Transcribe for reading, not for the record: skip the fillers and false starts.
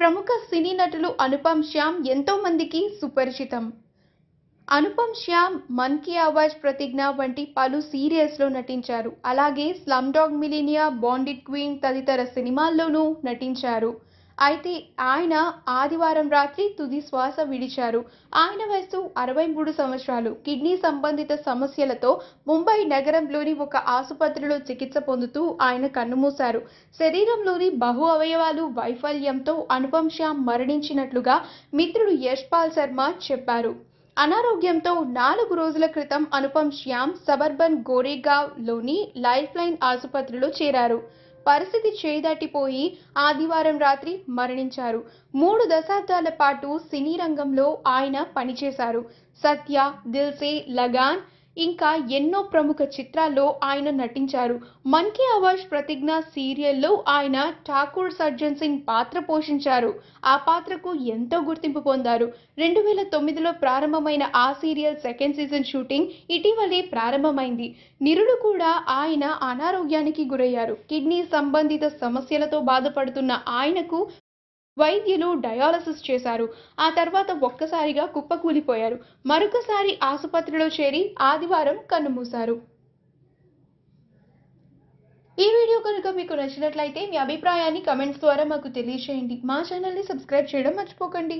ప్రముఖ సినీ నటులు అనుపమ్ శ్యామ్ ఎంతో మందికి సుపరిచితం. అనుపమ్ శ్యామ్ 'మన్ కీ ఆవాజ్', 'ప్రతిజ్ఞ' వంటి పలు సీరియల్స్‌లో నటించారు. అలాగే 'స్లమ్ డాగ్ మిలియనియర్', 'బాండిట్ క్వీన్' తదితర సినిమాల్లోనూ నటించారు. అయితే ఆయన ఆదివారం రాత్రి తుది శ్వాస విడిచారు. ఆయన వయసు 63 సంవత్సరాలు. కిడ్నీ సంబంధిత సమస్యలతో ముంబై నగరంలోని ఒక ఆసుపత్రిలో చికిత్స పొందుతూ ఆయన కన్నుమూశారు. శరీరంలోని బహు అవయవాలు వైఫల్యంతో అనుపమ్ శ్యామ్ మరణించినట్లుగా మిత్రుడు యశ్ పాల్ శర్మ చెప్పారు. అనారోగ్యంతో 4 రోజుల క్రితం అనుపమ్ శ్యామ్ సబర్బన్ గోరేగావ్లోని లైఫ్ లైన్ ఆసుపత్రిలో చేరారు. పరిస్థితి చేదాటిపోయి ఆదివారం రాత్రి మరణించారు. 3 దశాబ్దాల పాటు సినీ రంగంలో ఆయన పనిచేశారు. 'సత్య', 'దిల్ సే', 'లగాన్' ఇంకా ఎన్నో ప్రముఖ చిత్రాల్లో ఆయన నటించారు. 'మన్ కీ ఆవాజ్', 'ప్రతిజ్ఞ' సీరియల్లో ఆయన ఠాకూర్ సజ్జన్ సింగ్ పాత్ర పోషించారు. ఆ పాత్రకు ఎంతో గుర్తింపు పొందారు. 2009లో ప్రారంభమైన ఆ సీరియల్ సెకండ్ సీజన్ షూటింగ్ ఇటీవలే ప్రారంభమైంది. నిరుడు కూడా ఆయన అనారోగ్యానికి గురయ్యారు. కిడ్నీ సంబంధిత సమస్యలతో బాధపడుతున్న ఆయనకు వైద్యులు డయాలసిస్ చేశారు. ఆ తర్వాత ఒక్కసారిగా కుప్పకూలిపోయారు. మరొకసారి ఆసుపత్రిలో చేరి ఆదివారం కన్నుమూశారు. ఈ వీడియో కనుక మీకు నచ్చినట్లయితే మీ అభిప్రాయాన్ని కామెంట్స్ ద్వారా మాకు తెలియజేయండి. మా ఛానల్ని సబ్స్క్రైబ్ చేయడం మర్చిపోకండి.